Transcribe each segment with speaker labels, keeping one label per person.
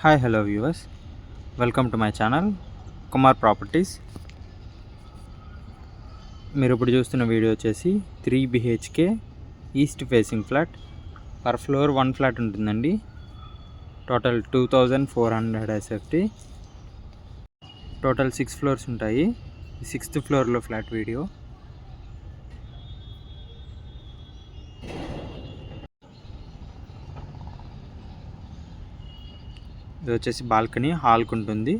Speaker 1: Hi hello viewers, welcome to my channel Kumar properties. మీరు ఇప్పుడు చూస్తున్న వీడియో వచ్చేసి 3 BHK east facing flat. Per floor 1 flat ఉంటుందండి. Total 2400 SFT. Total 6 floors ఉంటాయి. 6th ఫ్లోర్లో ఫ్లాట్ వీడియో. ఇది వచ్చేసి బాల్కనీ, హాల్కి ఉంటుంది.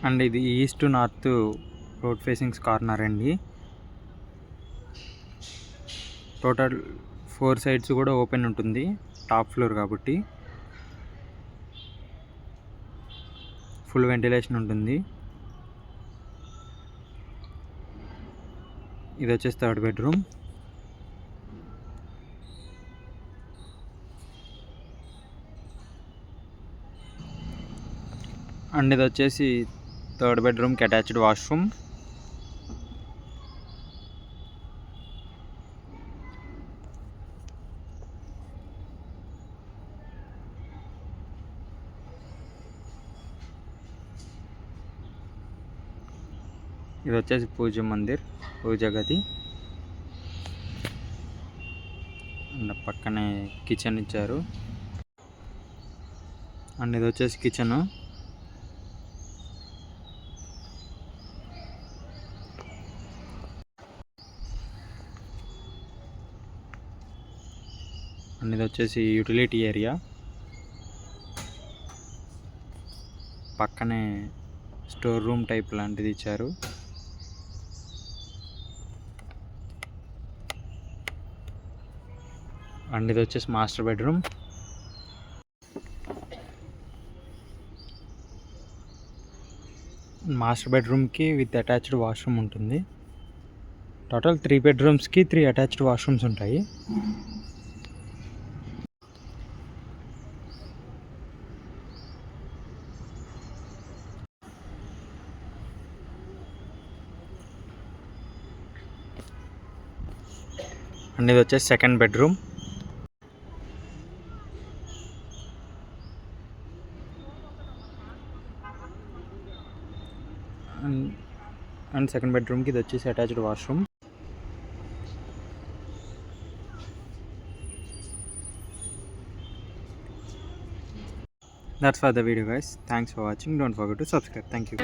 Speaker 1: అండ్ ఇది east to north road facings corner అండి. టోటల్ 4 సైడ్స్ కూడా ఓపెన్ ఉంటుంది, టాప్ ఫ్లోర్ కాబట్టి ఫుల్ వెంటిలేషన్ ఉంటుంది. ఇది వచ్చేసి 3rd బెడ్రూమ్. అండ్ ఇది వచ్చేసి 3rd బెడ్రూమ్కి అటాచ్డ్ వాష్రూమ్. ఇది వచ్చేసి పూజ మందిర్, పూజ గది. అండ్ పక్కనే కిచెన్ ఇచ్చారు. అండ్ ఇది వచ్చేసి కిచెన్. అండ్ ఇది వచ్చేసి యూటిలిటీ ఏరియా. పక్కనే స్టోర్ రూమ్ టైప్ లాంటిది ఇచ్చారు. అండ్ ఇది వచ్చేసి మాస్టర్ బెడ్రూమ్. మాస్టర్ బెడ్రూమ్కి విత్ అటాచ్డ్ వాష్రూమ్ ఉంటుంది. టోటల్ 3 బెడ్రూమ్స్కి 3 అటాచ్డ్ వాష్రూమ్స్ ఉంటాయి. అండ్ ఇది వచ్చేసి 2nd బెడ్రూమ్. అండ్ 2nd బెడ్రూమ్కి ఇది వచ్చేసి attached washroom. That's for the video guys. Thanks for watching. Don't forget to subscribe. Thank you.